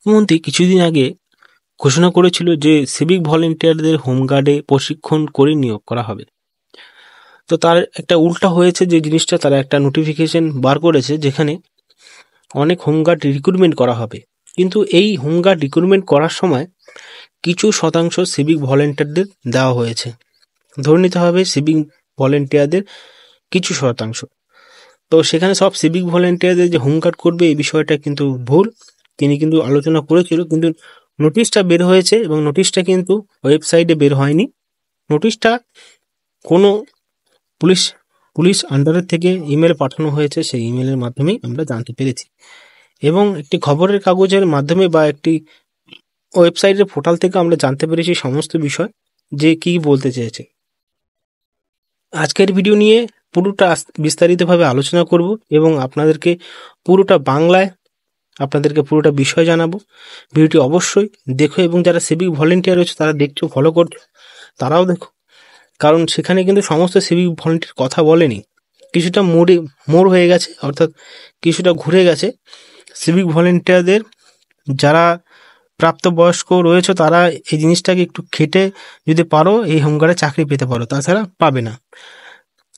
মুখ্যমন্ত্রী কিছুদিন আগে ঘোষণা করেছিল যে সিভিক ভলেন্টিয়ারদের হোমগার্ডে প্রশিক্ষণ করে নিয়োগ করা হবে। তো তার একটা উল্টা হয়েছে, যে জিনিসটা তারা একটা নোটিফিকেশন বার করেছে যেখানে অনেক হোমগার্ড রিক্রুটমেন্ট করা হবে, কিন্তু এই হোমগার্ড রিক্রুটমেন্ট করার সময় কিছু শতাংশ সিভিক ভলেন্টিয়ারদের দেওয়া হয়েছে। ধরে নিতে হবে সিভিক ভলেন্টিয়ারদের কিছু শতাংশ। তো সেখানে সব সিভিক ভলেন্টিয়ারদের যে হোমগার্ড করবে এই বিষয়টা কিন্তু ভুল। তিনি কিন্তু আলোচনা করেছিল, কিন্তু নোটিশটা বের হয়েছে এবং নোটিশটা কিন্তু ওয়েবসাইটে বের হয়নি। নোটিশটা কোনো পুলিশ আন্ডারের থেকে ইমেল পাঠানো হয়েছে, সেই ইমেলের মাধ্যমেই আমরা জানতে পেরেছি, এবং একটি খবরের কাগজের মাধ্যমে বা একটি ওয়েবসাইটের পোর্টাল থেকে আমরা জানতে পেরেছি সমস্ত বিষয় যে কি বলতে চেয়েছে। আজকের ভিডিও নিয়ে পুরোটা বিস্তারিতভাবে আলোচনা করব এবং আপনাদেরকে পুরোটা বাংলায় আপনাদেরকে পুরোটা বিষয় জানাবো। ভিডিওটি অবশ্যই দেখো, এবং যারা সিভিক ভলেন্টিয়ার রয়েছে তারা দেখছো, ফলো করছো, তারাও দেখো, কারণ সেখানে কিন্তু সমস্ত সিভিক ভলেন্টিয়ার কথা বলেনি, কিছুটা মোড় হয়ে গেছে, অর্থাৎ কিছুটা ঘুরে গেছে। সিভিক ভলেন্টিয়ারদের যারা প্রাপ্তবয়স্ক রয়েছে তারা এই জিনিসটাকে একটু খেটে যদি পারো এই হোমগার্ডে চাকরি পেতে পারো, তাছাড়া পাবে না।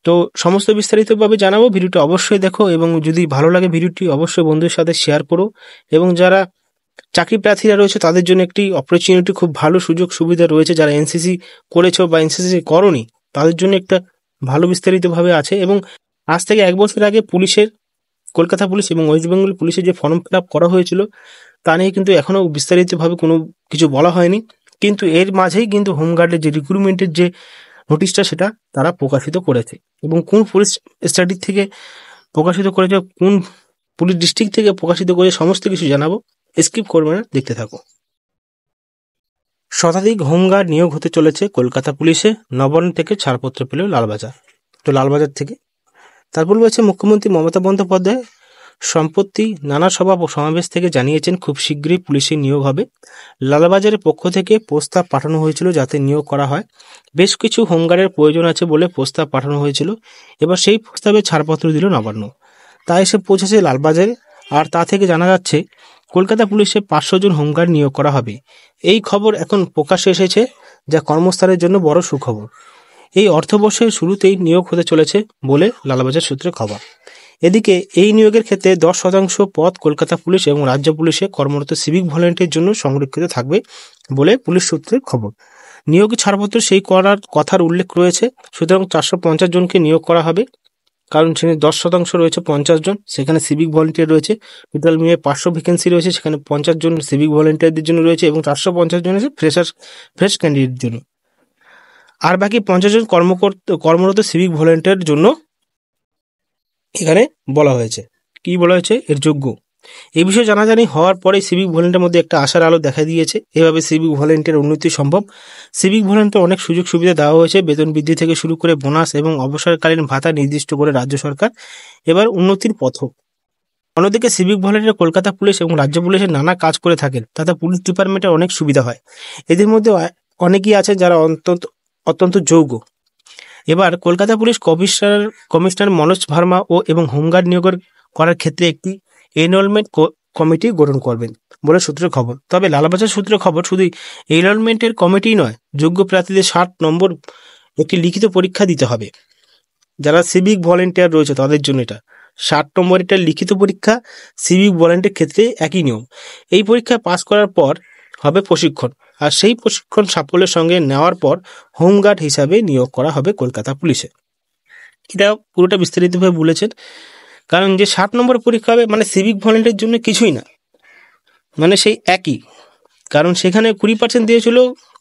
তো সমস্ত বিস্তারিতভাবে জানাবো, ভিডিওটি অবশ্যই দেখো, এবং যদি ভালো লাগে ভিডিওটি অবশ্যই বন্ধুদের সাথে শেয়ার করো। এবং যারা চাকরি প্রার্থীরা রয়েছে তাদের জন্য একটি অপরচুনিটি, খুব ভালো সুযোগ সুবিধা রয়েছে। যারা এনসিসি করেছো বা এনসিসি করোনি তাদের জন্য একটা ভালো বিস্তারিতভাবে আছে। এবং আজ থেকে 1 বছর আগে কলকাতা পুলিশ এবং ওয়েস্ট বেঙ্গল পুলিশের যে ফর্ম ফিল আপ করা হয়েছিল তা নিয়ে কিন্তু এখনও বিস্তারিতভাবে কোনো কিছু বলা হয়নি, কিন্তু এর মাঝেই কিন্তু হোমগার্ডের যে রিক্রুটমেন্টের যে নোটিশটা সেটা তারা প্রকাশিত করেছে, এবং কোন পুলিশ স্টাডি থেকে প্রকাশিত করেছে, কোন পুলিশ ডিস্ট্রিক্ট থেকে প্রকাশিত করেছে, সমস্ত কিছু জানাবো। স্কিপ করবে না, দেখতে থাকো। শতাধিক হোমগার্ড নিয়োগ হতে চলেছে কলকাতা পুলিশে, নবান্ন থেকে ছাড়পত্র পেল লালবাজার। তো লালবাজার থেকে তারপর রয়েছে মুখ্যমন্ত্রী মমতা বন্দ্যোপাধ্যায় সম্প্রতি নানা সভা ও সমাবেশ থেকে জানিয়েছেন খুব শীঘ্রই পুলিশে নিয়োগ হবে। লালবাজারের পক্ষ থেকে প্রস্তাব পাঠানো হয়েছিল যাতে নিয়োগ করা হয়। বেশ কিছু হোমগার্ডের প্রয়োজন আছে বলে প্রস্তাব পাঠানো হয়েছিল, এবার সেই প্রস্তাবে ছাড়পত্র দিল নবান্ন। তা এসে পৌঁছেছে লালবাজারে, আর তা থেকে জানা যাচ্ছে কলকাতা পুলিশে 500 জন হোমগার্ড নিয়োগ করা হবে। এই খবর এখন প্রকাশ্যে এসেছে, যা কর্মস্থলের জন্য বড় সুখবর। এই অর্থবর্ষের শুরুতেই নিয়োগ হতে চলেছে বলে লালবাজার সূত্রে খবর। এদিকে এই নিয়োগের ক্ষেত্রে 10% পদ কলকাতা পুলিশ এবং রাজ্য পুলিশে কর্মরত সিভিক ভলেন্টিয়ারের জন্য সংরক্ষিত থাকবে বলে পুলিশ সূত্রের খবর। নিয়োগ ছাড়পত্র সেই করার কথার উল্লেখ রয়েছে, সুতরাং 450 জনকে নিয়োগ করা হবে, কারণ সেখানে 10% রয়েছে 50 জন, সেখানে সিভিক ভলেন্টিয়ার রয়েছে। টোটাল মিলে 500 ভ্যাকেন্সি রয়েছে, সেখানে 50 জন সিভিক ভলেন্টিয়ারদের জন্য রয়েছে এবং 450 জন আছে ফ্রেশ ক্যান্ডিডেটের জন্য। আর বাকি 50 জন কর্মরত সিভিক ভলেন্টিয়ারের জন্য এখানে বলা হয়েছে। কি বলা হয়েছে? এর যোগ্য। এই বিষয়ে জানাজানি হওয়ার পরে সিভিক ভলেন্টিয়ারের মধ্যে একটা আশার আলো দেখা দিয়েছে। এভাবে সিভিক ভলেন্টিয়ার উন্নতি সম্ভব। সিভিক ভলেন্টিয়ার অনেক সুযোগ সুবিধা দেওয়া হয়েছে, বেতন বৃদ্ধি থেকে শুরু করে বোনাস এবং অবসরকালীন ভাতা নির্দিষ্ট করে রাজ্য সরকার। এবার উন্নতির পথ। অন্যদিকে সিভিক ভলেন্টিয়ার কলকাতা পুলিশ এবং রাজ্য পুলিশের নানা কাজ করে থাকেন, তাতে পুলিশ ডিপার্টমেন্টের অনেক সুবিধা হয়। এদের মধ্যে অনেকেই আছে যারা অত্যন্ত যোগ্য। এবার কলকাতা পুলিশ কমিশনার মনোজ ভার্মা এবং হোমগার্ড নিয়োগ করার ক্ষেত্রে একটি এনরোলমেন্ট কমিটি গঠন করবেন বলে সূত্রের খবর। তবে লালবাজার সূত্রের খবর শুধু এনরোলমেন্টের কমিটি নয়, যোগ্য প্রার্থীদের 60 নম্বর একটি লিখিত পরীক্ষা দিতে হবে। যারা সিভিক ভলেন্টিয়ার রয়েছে তাদের জন্য এটা 60 নম্বর একটা লিখিত পরীক্ষা। সিভিক ভলেন্টিয়ার ক্ষেত্রে একই নিয়ম। এই পরীক্ষায় পাস করার পর হবে প্রশিক্ষণ, আর সেই প্রশিক্ষণ সাফল্যের সঙ্গে নেওয়ার পর হোমগার্ড হিসাবে নিয়োগ করা হবে কলকাতা পুলিশে। এটা পুরোটা বিস্তারিতভাবে বলেছেন, কারণ যে 60 নম্বর পরীক্ষা হবে মানে সিভিক ভলেন্টিয়ারের জন্য কিছুই না, মানে সেই একই। কারণ সেখানে 20% দিয়েছিল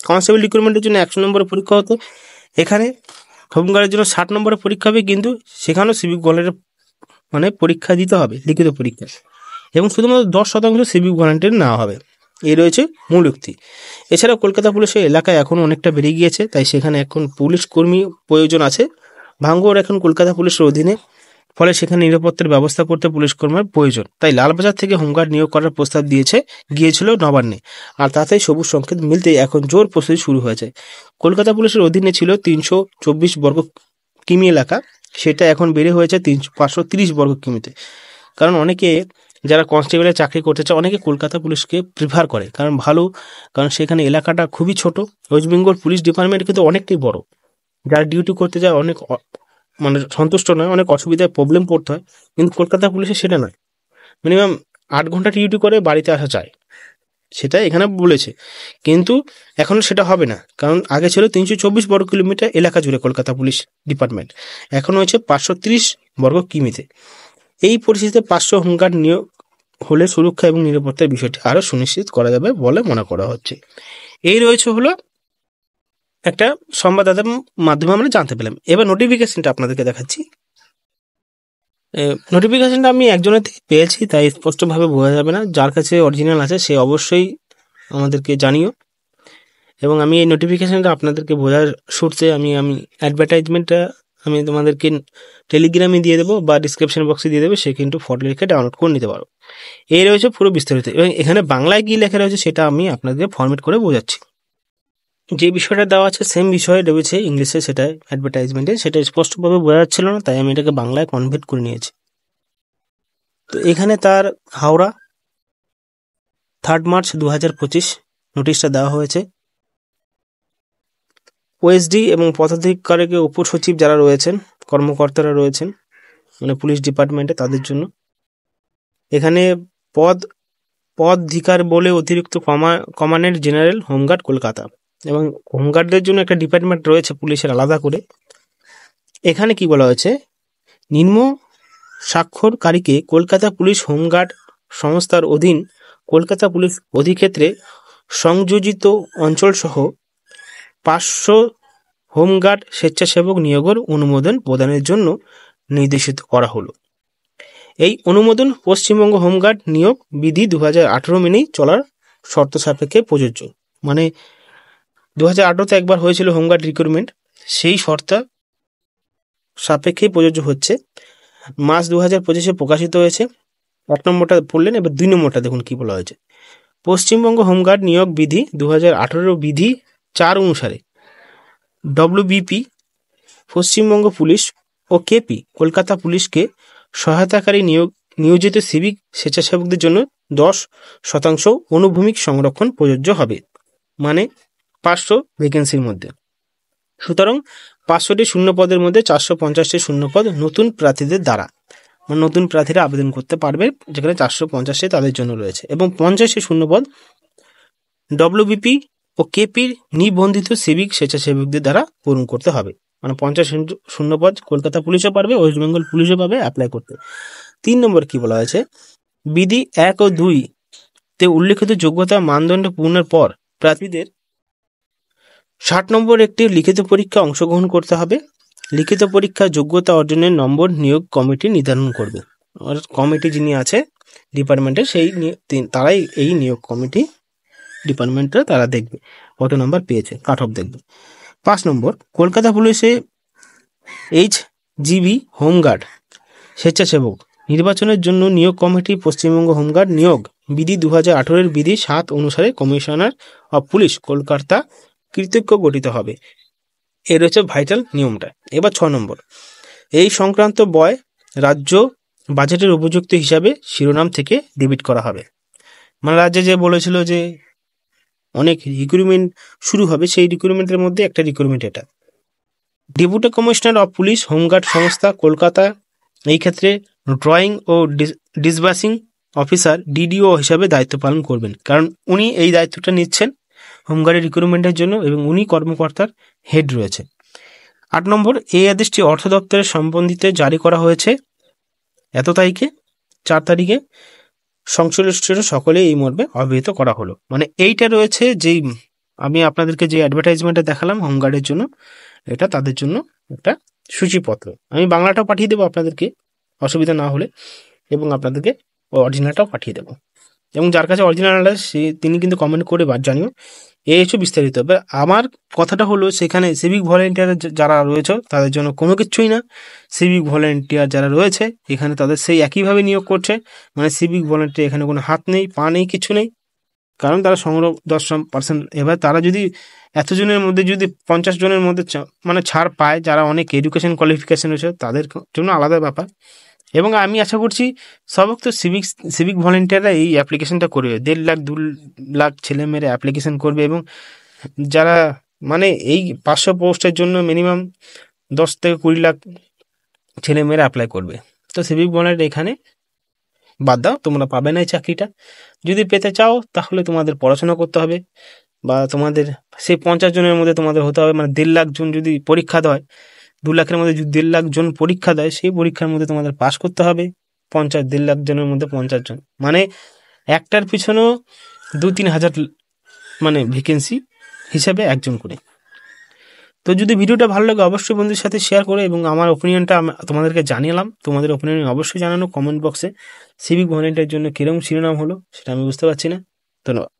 কনস্টেবল রিক্রুটমেন্টের জন্য 100 নম্বরের পরীক্ষা হতো, এখানে হোমগার্ডের জন্য 60 নম্বরের পরীক্ষা হবে, কিন্তু সেখানেও সিভিক ভলেন্টিয়ার মানে পরীক্ষা দিতে হবে, লিখিত পরীক্ষা, এবং শুধুমাত্র 10% সিভিক ভলেন্টিয়ার নেওয়া হবে। এই রয়েছে মূল যুক্তি। এছাড়াও কলকাতা পুলিশের এলাকায় এখন অনেকটা বেড়ে গিয়েছে, তাই সেখানে এখন পুলিশ কর্মী প্রয়োজন আছে। ভাঙ্গর এখন কলকাতা পুলিশের অধীনে, ফলে সেখানে নিরাপত্তার ব্যবস্থা করতে পুলিশ কর্মীর প্রয়োজন। তাই লালবাজার থেকে হোমগার্ড নিয়োগ করার প্রস্তাব গিয়েছিল নবান্নে, আর তাতেই সবুজ সংকেত মিলতেই এখন জোর প্রস্তুতি শুরু হয়েছে। কলকাতা পুলিশের অধীনে ছিল 324 বর্গ কিমি এলাকা, সেটা এখন বেড়ে হয়েছে 530 বর্গ কিমিতে। কারণ অনেকে যারা কনস্টেবলের চাকরি করতে চায় অনেকে কলকাতা পুলিশকে প্রিফার করে, কারণ সেখানে এলাকাটা খুবই ছোট। ওয়েস্ট বেঙ্গল পুলিশ ডিপার্টমেন্ট কিন্তু অনেকটাই বড়। যারা ডিউটি করতে যায় অনেক মানে সন্তুষ্ট নয়, অনেক অসুবিধায় প্রবলেম পড়তে হয়, কিন্তু কলকাতা পুলিশে সেটা নয়। মিনিমাম 8 ঘন্টা ডিউটি করে বাড়িতে আসা চায়, সেটা এখানে বলেছে। কিন্তু এখন সেটা হবে না, কারণ আগে ছিল 324 বর্গ কিলোমিটার এলাকা জুড়ে কলকাতা পুলিশ ডিপার্টমেন্ট, এখন হয়েছে 530 বর্গ কিমিতে। এই পরিস্থিতিতে 500 হোমগার্ড নিয়োগ হলে সুরক্ষা এবং নিরাপত্তার বিষয়টি আরও সুনিশ্চিত করা যাবে বলে মনে করা হচ্ছে। এই রয়েছে হলো একটা সংবাদদাতার মাধ্যমে আমরা জানতে পেলাম। এবার নোটিফিকেশনটা আপনাদেরকে দেখাচ্ছি। নোটিফিকেশনটা আমি একজনের থেকে পেয়েছি, তাই স্পষ্টভাবে বোঝা যাবে না। যার কাছে অরিজিনাল আছে সে অবশ্যই আমাদেরকে জানিও। এবং আমি এই নোটিফিকেশনটা আপনাদেরকে বোঝার সূত্রে আমি অ্যাডভার্টাইজমেন্টটা আমি তোমাদেরকে টেলিগ্রামে দিয়ে দেবো বা ডিসক্রিপশন বক্সে দিয়ে দেবো, সে কিন্তু ফটো লিখে ডাউনলোড করে নিতে পারো। এই রয়েছে পুরো বিস্তারিত, এবং এখানে বাংলায় কী লেখা রয়েছে সেটা আমি আপনাদের ফরম্যাট করে বোঝাচ্ছি। যে বিষয়টা দেওয়া আছে সেম বিষয় রয়েছে ইংলিশে, সেটা অ্যাডভার্টাইজমেন্টে, সেটা স্পষ্টভাবে বোঝা যাচ্ছিল না, তাই আমি এটাকে বাংলায় কনভার্ট করে নিয়েছি। তো এখানে তার হাওড়া 3 মার্চ 2025 নোটিশটা দেওয়া হয়েছে। ওএসডি এবং পদাধিকারিকে উপসচিব যারা রয়েছেন, কর্মকর্তারা রয়েছেন মানে পুলিশ ডিপার্টমেন্টে, তাদের জন্য এখানে পদাধিকার বলে অতিরিক্ত কমান্ডেন্ট জেনারেল হোমগার্ড কলকাতা, এবং হোমগার্ডদের জন্য একটা ডিপার্টমেন্ট রয়েছে পুলিশের আলাদা করে। এখানে কি বলা হয়েছে, নিম্ন স্বাক্ষরকারীকে কলকাতা পুলিশ হোমগার্ড সংস্থার অধীন কলকাতা পুলিশ অধিক্ষেত্রে সংযোজিত অঞ্চলসহ 500 হোমগার্ড স্বেচ্ছাসেবক নিয়োগের অনুমোদন প্রদানের জন্য নির্দেশিত করা হলো। এই অনুমোদন পশ্চিমবঙ্গ হোমগার্ড নিয়োগ বিধি 2018 মেনেই চলার শর্ত সাপেক্ষে প্রযোজ্য। মানে 2018-তে একবার হয়েছিল হোমগার্ড রিক্রুটমেন্ট, সেই শর্ত সাপেক্ষেই প্রযোজ্য হচ্ছে। মার্চ 2025-এ প্রকাশিত হয়েছে। 1 নম্বরটা পড়লেন, এবার 2 নম্বরটা দেখুন কি বলা হয়েছে। পশ্চিমবঙ্গ হোমগার্ড নিয়োগ বিধি 2018 বিধি 4 অনুসারে ডব্লিউবিপি, পশ্চিমবঙ্গ পুলিশ ও কেপি কলকাতা পুলিশকে সহায়তাকারী নিয়োজিত সিভিক স্বেচ্ছাসেবকদের জন্য 10% অনুভূমিক সংরক্ষণ প্রযোজ্য হবে, মানে 500 ভ্যাকেন্সির মধ্যে। সুতরাং 500টি শূন্য পদের মধ্যে 450টি শূন্যপদ নতুন প্রার্থীদের দ্বারা, মানে নতুন প্রার্থীরা আবেদন করতে পারবে, যেখানে 450টি তাদের জন্য রয়েছে, এবং 50টি শূন্যপদ ডব্লিউবিপি ও কেপির নিবন্ধিত সিভিক স্বেচ্ছাসেবকদের দ্বারা পূরণ করতে হবে। মানে 50 শূন্যপদ কলকাতা পুলিশও পারবে, ওয়েস্ট বেঙ্গল পুলিশও পাবে অ্যাপ্লাই করতে। 3 নম্বর কি বলা হয়েছে, বিধি 1 ও 2-তে উল্লেখিত যোগ্যতা মানদণ্ড পূরণের পর প্রার্থীদের 60 নম্বর একটি লিখিত পরীক্ষা অংশগ্রহণ করতে হবে। লিখিত পরীক্ষা যোগ্যতা অর্জনের নম্বর নিয়োগ কমিটি নির্ধারণ করবে। আর কমিটি যিনি আছে ডিপার্টমেন্টের, তারাই এই নিয়োগ কমিটি ডিপার্টমেন্টে তারা দেখবে কত নম্বর পেয়েছে, কাট অফ দেখবে। 5 নম্বর, কলকাতা পুলিশে HGB হোমগার্ড স্বেচ্ছাসেবক নির্বাচনের জন্য নিয়োগ কমিটি পশ্চিমবঙ্গ হোমগার্ড নিয়োগ বিধি 2018-এর বিধি 7 অনুসারে কমিশনার অফ পুলিশ কলকাতা কর্তৃক গঠিত হবে। এর হচ্ছে ভাইটাল নিয়মটা। এবার 6 নম্বর, এই সংক্রান্ত ব্যয় রাজ্য বাজেটের উপযুক্ত হিসাবে শিরোনাম থেকে ডেবিট করা হবে। মানে রাজ্যে যে বলেছিল যে অনেক রিক্রুটমেন্ট শুরু হবে, সেই রিক্রুটমেন্টের মধ্যে একটা রিক্রুটমেন্ট এটা। Deputy commissioner of police home guard সংস্থা কলকাতা এই ক্ষেত্রে ড্রয়িং ও ডিসবার্সিং অফিসার ডিডিও হিসাবে দায়িত্ব পালন করবেন, কারণ উনি এই দায়িত্বটা নিচ্ছেন হোমগার্ডের রিক্রুটমেন্টের জন্য, এবং উনি কর্মকর্তার হেড রয়েছে। 8 নম্বর, এই আদেশটি অর্থ দপ্তরের সম্বন্ধিতে জারি করা হয়েছে এত তারিখে 4 তারিখে সংশ্লিষ্ট সকলে এই মর্মে অবহিত করা হলো। মানে এইটা রয়েছে, যেই আমি আপনাদেরকে যে অ্যাডভার্টাইজমেন্টটা দেখালাম হোমগার্ডের জন্য, এটা তাদের জন্য একটা সূচিপত্র। আমি বাংলাটাও পাঠিয়ে দেবো আপনাদেরকে, অসুবিধা না হলে, এবং আপনাদেরকে অরিজিনালটাও পাঠিয়ে দেবো। এবং যার কাছে অরিজিনালটা তিনি কিন্তু কমেন্ট করে জানিও। এই হচ্ছে বিস্তারিত। এবার আমার কথাটা হলো, সেখানে সিভিক ভলেন্টিয়ার যারা রয়েছে তাদের জন্য কোনো কিছুই না। সিভিক ভলেন্টিয়ার যারা রয়েছে এখানে তাদের সেই একইভাবে নিয়োগ করছে, মানে সিভিক ভলেন্টিয়ার এখানে কোনো হাত নেই, পা নেই, কিছু নেই, কারণ তারা সংগ্রহ 10%। এবার তারা যদি এতজনের মধ্যে যদি 50 জনের মধ্যে মানে ছাড় পায়, যারা অনেক এডুকেশন কোয়ালিফিকেশন রয়েছে তাদের জন্য আলাদা ব্যাপার। এবং আমি আশা করছি সমস্ত সিভিক ভলেন্টিয়াররা এই অ্যাপ্লিকেশনটা করবে। 1.5 লাখ 2 লাখ ছেলেমেয়েরা অ্যাপ্লিকেশন করবে এবং যারা মানে এই 500 পোস্টের জন্য মিনিমাম 10 থেকে 20 লাখ ছেলেমেয়েরা অ্যাপ্লাই করবে। তো সিভিক ভলেন্টিয়ার এখানে বাদ দাও, তোমরা পাবে না এই চাকরিটা। যদি পেতে চাও তাহলে তোমাদের পড়াশোনা করতে হবে, বা তোমাদের সেই 50 জনের মধ্যে তোমাদের হতে হবে, মানে 1.5 লাখ জন যদি পরীক্ষা দেয়, 2 লাখের মধ্যে যদি 1.5 লাখ জন পরীক্ষা দেয়, সেই পরীক্ষার মধ্যে তোমাদের পাস করতে হবে 1.5 লাখ জনের মধ্যে 50 জন, মানে একটার পিছনেও 2-3 হাজার মানে ভ্যাকেন্সি হিসাবে একজন করে। তো যদি ভিডিওটা ভালো লাগে অবশ্যই বন্ধুদের সাথে শেয়ার করে, এবং আমার ওপিনিয়নটা তোমাদেরকে জানিলাম। তোমাদের ওপিনিয়ন অবশ্যই জানানো কমেন্ট বক্সে। সিভিক ভলেন্টিয়ারের জন্য কিরকম শিরোনাম হলো সেটা আমি বুঝতে পারছি না। ধন্যবাদ।